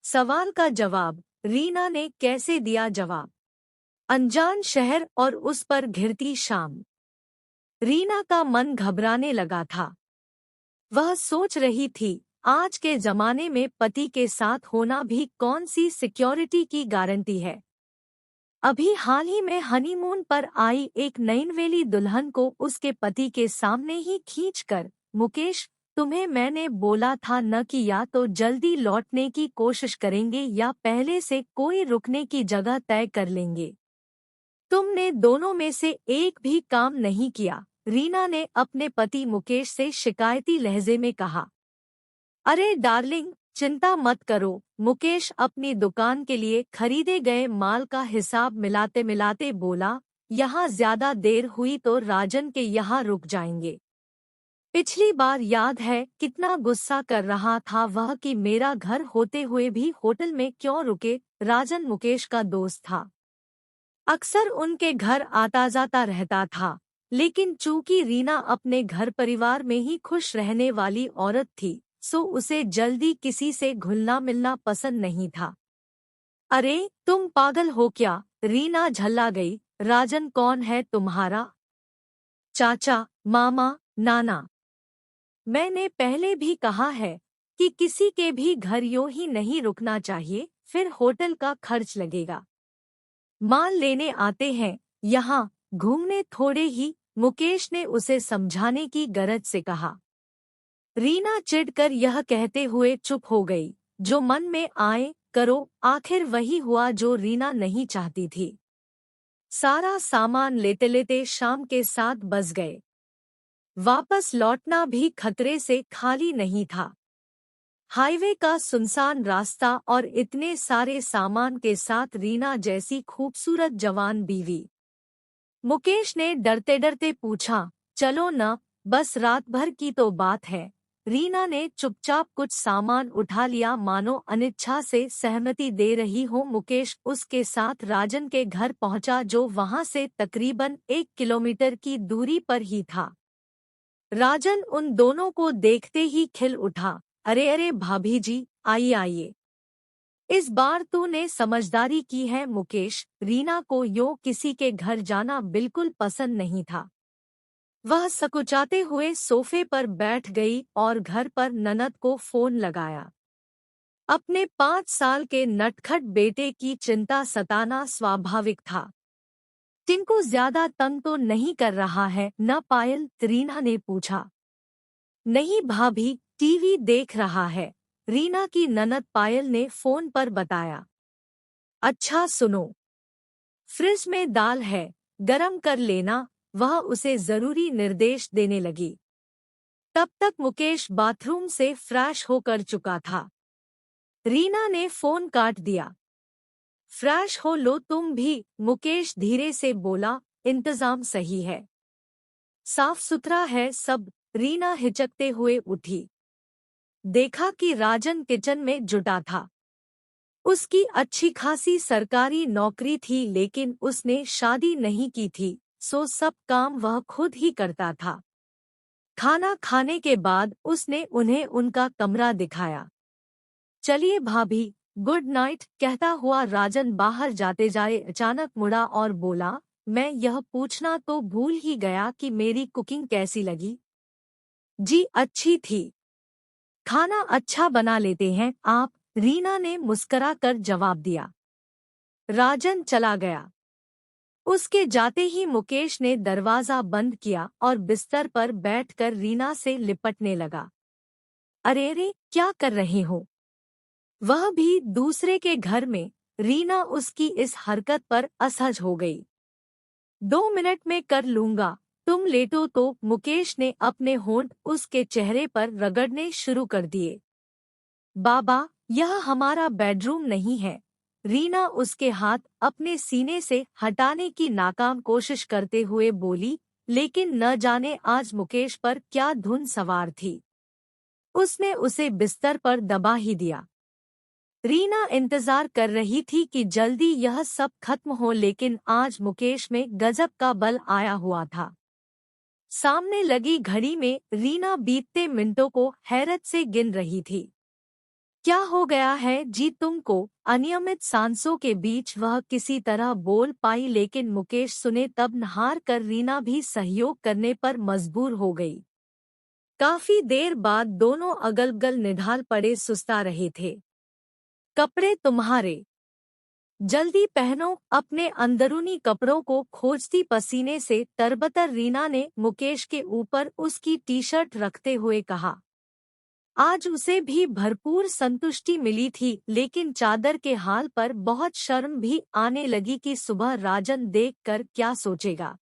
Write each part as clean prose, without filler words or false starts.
सवाल का जवाब। रीना ने कैसे दिया जवाब। अनजान शहर और उस पर घिरती शाम। रीना का मन घबराने लगा था। वह सोच रही थी, आज के जमाने में पति के साथ होना भी कौन सी सिक्योरिटी की गारंटी है। अभी हाल ही में हनीमून पर आई एक नयनवेली दुल्हन को उसके पति के सामने ही खींचकर, मुकेश, तुम्हें मैंने बोला था न कि या तो जल्दी लौटने की कोशिश करेंगे या पहले से कोई रुकने की जगह तय कर लेंगे। तुमने दोनों में से एक भी काम नहीं किया। रीना ने अपने पति मुकेश से शिकायती लहजे में कहा। अरे डार्लिंग, चिंता मत करो। मुकेश अपनी दुकान के लिए खरीदे गए माल का हिसाब मिलाते मिलाते बोला, यहाँ ज्यादा देर हुई तो राजन के यहाँ रुक जाएंगे। पिछली बार याद है कितना गुस्सा कर रहा था वह कि मेरा घर होते हुए भी होटल में क्यों रुके। राजन मुकेश का दोस्त था, अक्सर उनके घर आता जाता रहता था, लेकिन चूंकि रीना अपने घर परिवार में ही खुश रहने वाली औरत थी, सो उसे जल्दी किसी से घुलना मिलना पसंद नहीं था। अरे तुम पागल हो क्या? रीना झल्ला गई। राजन कौन है तुम्हारा? चाचा, मामा, नाना। मैंने पहले भी कहा है कि किसी के भी घर यूं ही नहीं रुकना चाहिए, फिर होटल का खर्च लगेगा। माल लेने आते हैं, यहाँ घूमने थोड़े ही। मुकेश ने उसे समझाने की गरज से कहा। रीना चिढ़कर यह कहते हुए चुप हो गई, जो मन में आए करो। आखिर वही हुआ जो रीना नहीं चाहती थी। सारा सामान लेते लेते शाम के 7 बज गए। वापस लौटना भी खतरे से खाली नहीं था। हाईवे का सुनसान रास्ता और इतने सारे सामान के साथ रीना जैसी खूबसूरत जवान बीवी। मुकेश ने डरते डरते पूछा, चलो न, बस रात भर की तो बात है। रीना ने चुपचाप कुछ सामान उठा लिया, मानो अनिच्छा से सहमति दे रही हो। मुकेश उसके साथ राजन के घर पहुंचा, जो वहां से तकरीबन 1 किलोमीटर की दूरी पर ही था। राजन उन दोनों को देखते ही खिल उठा। अरे अरे भाभी जी, आइए आइए। इस बार तूने समझदारी की है मुकेश। रीना को यो किसी के घर जाना बिल्कुल पसंद नहीं था। वह सकुचाते हुए सोफे पर बैठ गई और घर पर ननद को फोन लगाया। अपने 5 साल के नटखट बेटे की चिंता सताना स्वाभाविक था। टिंकू ज्यादा तंग तो नहीं कर रहा है न पायल? रीना ने पूछा। नहीं भाभी, टीवी देख रहा है, रीना की ननद पायल ने फोन पर बताया। अच्छा सुनो, फ्रिज में दाल है, गरम कर लेना। वह उसे जरूरी निर्देश देने लगी। तब तक मुकेश बाथरूम से फ्रेश होकर चुका था। रीना ने फोन काट दिया। फ्रेश हो लो तुम भी, मुकेश धीरे से बोला। इंतजाम सही है, साफ सुथरा है सब। रीना हिचकते हुए उठी। देखा कि राजन किचन में जुटा था। उसकी अच्छी खासी सरकारी नौकरी थी, लेकिन उसने शादी नहीं की थी, सो सब काम वह खुद ही करता था। खाना खाने के बाद उसने उन्हें उनका कमरा दिखाया। चलिए भाभी, गुड नाइट, कहता हुआ राजन बाहर जाते जाए अचानक मुड़ा और बोला, मैं यह पूछना तो भूल ही गया कि मेरी कुकिंग कैसी लगी। जी अच्छी थी। खाना अच्छा बना लेते हैं आप? रीना ने मुस्कुराकर जवाब दिया। राजन चला गया। उसके जाते ही मुकेश ने दरवाजा बंद किया और बिस्तर पर बैठकर रीना से लिपटने लगा। अरे रे, क्या कर रहे हो? वह भी दूसरे के घर में। रीना उसकी इस हरकत पर असहज हो गई। 2 मिनट में कर लूंगा, तुम लेटो तो। मुकेश ने अपने होंठ उसके चेहरे पर रगड़ने शुरू कर दिए। बाबा, यह हमारा बेडरूम नहीं है। रीना उसके हाथ अपने सीने से हटाने की नाकाम कोशिश करते हुए बोली, लेकिन न जाने आज मुकेश पर क्या धुन सवार थी। उसने उसे बिस्तर पर दबा ही दिया। रीना इंतजार कर रही थी कि जल्दी यह सब खत्म हो, लेकिन आज मुकेश में गजब का बल आया हुआ था। सामने लगी घड़ी में रीना बीतते मिनटों को हैरत से गिन रही थी। क्या हो गया है जी तुमको? अनियमित सांसों के बीच वह किसी तरह बोल पाई, लेकिन मुकेश सुने तब नहार कर रीना भी सहयोग करने पर मजबूर हो गई। काफी देर बाद दोनों अगल-बगल निढाल पड़े सुस्ता रहे थे। कपड़े तुम्हारे, जल्दी पहनो। अपने अंदरूनी कपड़ों को खोजती पसीने से तरबतर रीना ने मुकेश के ऊपर उसकी टी शर्ट रखते हुए कहा। आज उसे भी भरपूर संतुष्टि मिली थी, लेकिन चादर के हाल पर बहुत शर्म भी आने लगी कि सुबह राजन देखकर क्या सोचेगा।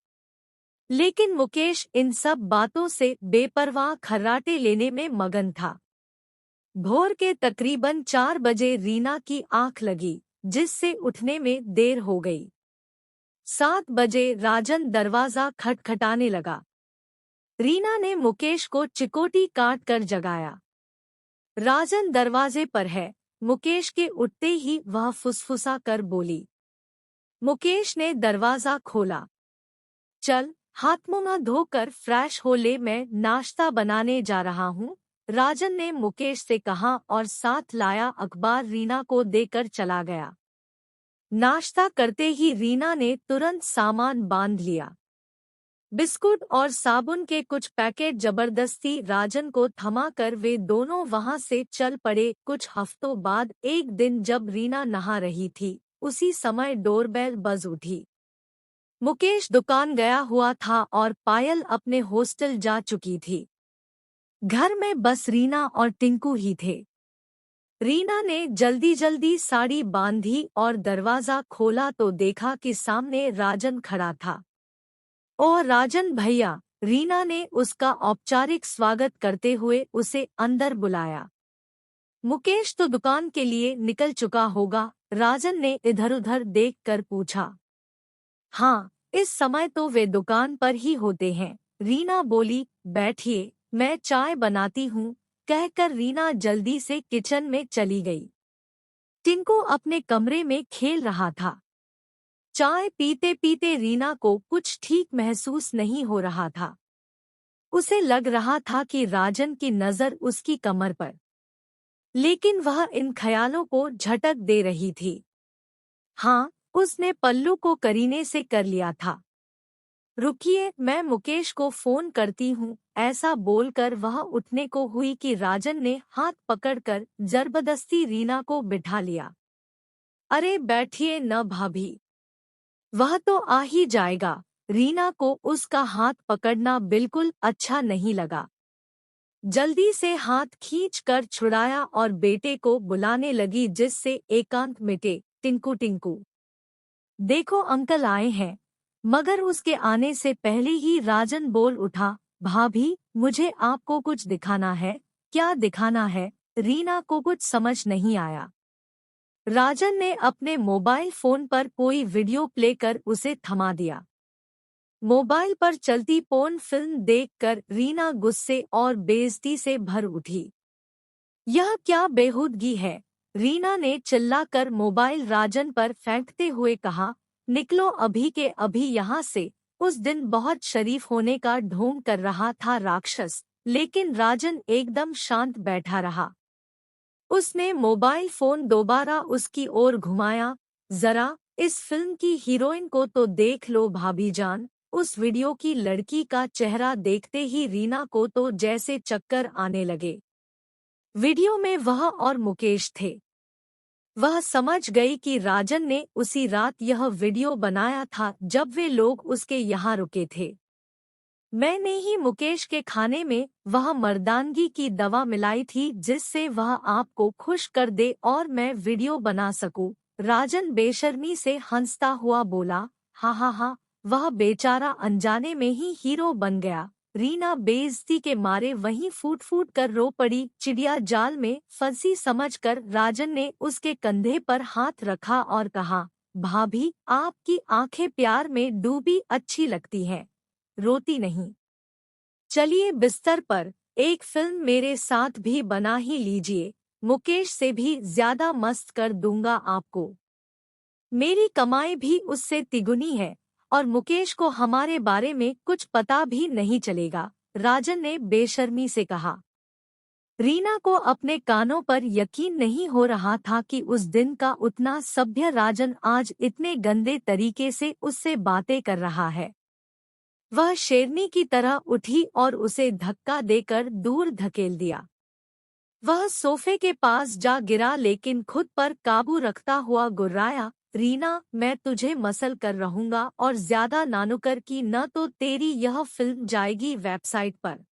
लेकिन मुकेश इन सब बातों से बेपरवाह खर्राटे लेने में मगन था। भोर के तकरीबन 4 बजे रीना की आंख लगी, जिससे उठने में देर हो गई। 7 बजे राजन दरवाजा खटखटाने लगा। रीना ने मुकेश को चिकोटी काट कर जगाया। राजन दरवाजे पर है। मुकेश के उठते ही वह फुसफुसा कर बोली। मुकेश ने दरवाजा खोला। चल, हाथ मुंह धोकर फ्रेश हो ले, मैं नाश्ता बनाने जा रहा हूँ, राजन ने मुकेश से कहा और साथ लाया अखबार रीना को देकर चला गया। नाश्ता करते ही रीना ने तुरंत सामान बांध लिया। बिस्कुट और साबुन के कुछ पैकेट जबरदस्ती राजन को थमाकर वे दोनों वहां से चल पड़े। कुछ हफ्तों बाद एक दिन जब रीना नहा रही थी, उसी समय डोरबेल बज उठी। मुकेश दुकान गया हुआ था और पायल अपने हॉस्टल जा चुकी थी। घर में बस रीना और टिंकू ही थे। रीना ने जल्दी जल्दी साड़ी बांधी और दरवाजा खोला तो देखा कि सामने राजन खड़ा था। ओ राजन भैया, रीना ने उसका औपचारिक स्वागत करते हुए उसे अंदर बुलाया। मुकेश तो दुकान के लिए निकल चुका होगा, राजन ने इधर-उधर देखकर पूछा। हाँ, इस समय तो वे दुकान पर ही होते हैं, रीना बोली। बैठिए, मैं चाय बनाती हूँ, कहकर रीना जल्दी से किचन में चली गई। टिंकू अपने कमरे में खेल रहा था। चाय पीते पीते रीना को कुछ ठीक महसूस नहीं हो रहा था। उसे लग रहा था कि राजन की नजर उसकी कमर पर, लेकिन वह इन ख्यालों को झटक दे रही थी। हाँ, उसने पल्लू को करीने से कर लिया था। रुकिए, मैं मुकेश को फोन करती हूँ, ऐसा बोलकर वह उठने को हुई कि राजन ने हाथ पकड़कर जबरदस्ती रीना को बिठा लिया। अरे बैठिए न भाभी, वह तो आ ही जाएगा। रीना को उसका हाथ पकड़ना बिल्कुल अच्छा नहीं लगा। जल्दी से हाथ खींचकर छुड़ाया और बेटे को बुलाने लगी, जिससे एकांत मिटे। टिंकू टिंकू, देखो अंकल आए हैं। मगर उसके आने से पहले ही राजन बोल उठा। भाभी, मुझे आपको कुछ दिखाना है। क्या दिखाना है? रीना को कुछ समझ नहीं आया। राजन ने अपने मोबाइल फोन पर कोई वीडियो प्ले कर उसे थमा दिया। मोबाइल पर चलती पोर्न फिल्म देखकर रीना गुस्से और बेइज्जती से भर उठी। यह क्या बेहूदगी है? रीना ने चिल्लाकर मोबाइल राजन पर फेंकते हुए कहा। निकलो अभी के अभी यहाँ से। उस दिन बहुत शरीफ होने का ढोंग कर रहा था राक्षस, लेकिन राजन एकदम शांत बैठा रहा। उसने मोबाइल फोन दोबारा उसकी ओर घुमाया। जरा इस फिल्म की हीरोइन को तो देख लो भाभी जान। उस वीडियो की लड़की का चेहरा देखते ही रीना को तो जैसे चक्कर आने लगे। वीडियो में वह और मुकेश थे। वह समझ गई कि राजन ने उसी रात यह वीडियो बनाया था जब वे लोग उसके यहाँ रुके थे। मैंने ही मुकेश के खाने में वह मर्दानगी की दवा मिलाई थी जिससे वह आपको खुश कर दे और मैं वीडियो बना सकूं। राजन बेशर्मी से हंसता हुआ बोला। हा हा हा, वह बेचारा अनजाने में ही हीरो बन गया। रीना बेइज्जती के मारे वहीं फूट फूट कर रो पड़ी। चिड़िया जाल में फंसी समझकर राजन ने उसके कंधे पर हाथ रखा और कहा। भाभी, आपकी आंखें प्यार में डूबी अच्छी लगती हैं, रोती नहीं। चलिए बिस्तर पर, एक फिल्म मेरे साथ भी बना ही लीजिए। मुकेश से भी ज्यादा मस्त कर दूंगा आपको। मेरी कमाई भी उससे तिगुनी है और मुकेश को हमारे बारे में कुछ पता भी नहीं चलेगा, राजन ने बेशर्मी से कहा। रीना को अपने कानों पर यकीन नहीं हो रहा था कि उस दिन का उतना सभ्य राजन आज इतने गंदे तरीके से उससे बातें कर रहा है। वह शेरनी की तरह उठी और उसे धक्का देकर दूर धकेल दिया। वह सोफे के पास जा गिरा लेकिन खुद पर काबू रखता हुआ गुर्राया, रीना, मैं तुझे मसल कर रहूंगा और ज्यादा नानुकर की न तो तेरी यह फिल्म जाएगी वेबसाइट पर।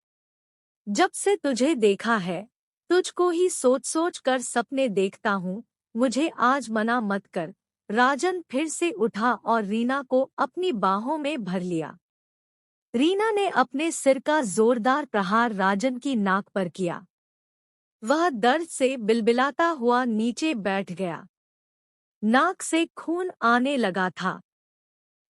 जब से तुझे देखा है, तुझको ही सोच सोच कर सपने देखता हूँ, मुझे आज मना मत कर। राजन फिर से उठा और रीना को अपनी बाहों में भर लिया। रीना ने अपने सिर का जोरदार प्रहार राजन की नाक पर किया। वह दर्द से बिलबिलाता हुआ नीचे बैठ गया। नाक से खून आने लगा था।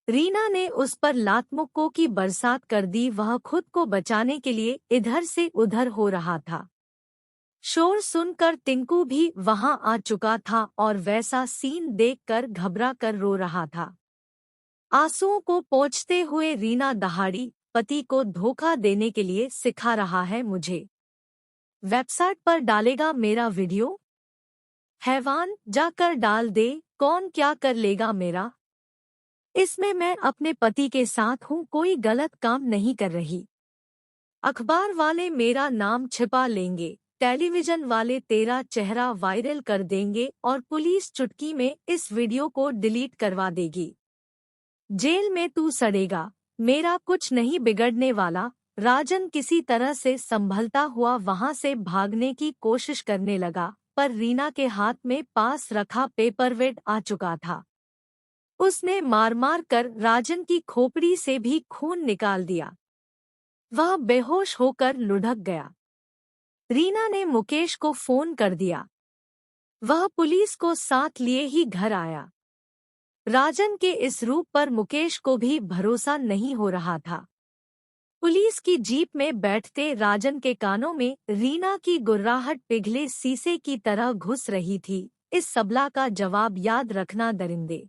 रीना ने उस पर लात-मुक्कों की बरसात कर दी। वह खुद को बचाने के लिए इधर से उधर हो रहा था। शोर सुनकर टिंकू भी वहां आ चुका था और वैसा सीन देखकर घबरा कर रो रहा था। आंसुओं को पोंछते हुए रीना दहाड़ी, पति को धोखा देने के लिए सिखा रहा है मुझे। वेबसाइट पर डालेगा मेरा वीडियो? हैवान, जाकर डाल दे, कौन क्या कर लेगा मेरा। इसमें मैं अपने पति के साथ हूँ, कोई गलत काम नहीं कर रही। अखबार वाले मेरा नाम छिपा लेंगे, टेलीविजन वाले तेरा चेहरा वायरल कर देंगे और पुलिस चुटकी में इस वीडियो को डिलीट करवा देगी। जेल में तू सड़ेगा, मेरा कुछ नहीं बिगड़ने वाला। राजन किसी तरह से संभलता हुआ वहां से भागने की कोशिश करने लगा, पर रीना के हाथ में पास रखा पेपरवेट आ चुका था। उसने मार मार कर राजन की खोपड़ी से भी खून निकाल दिया। वह बेहोश होकर लुढ़क गया। रीना ने मुकेश को फोन कर दिया। वह पुलिस को साथ लिए ही घर आया। राजन के इस रूप पर मुकेश को भी भरोसा नहीं हो रहा था। पुलिस की जीप में बैठते राजन के कानों में रीना की गुर्राहट पिघले शीशे की तरह घुस रही थी, इस सबला का जवाब याद रखना दरिंदे।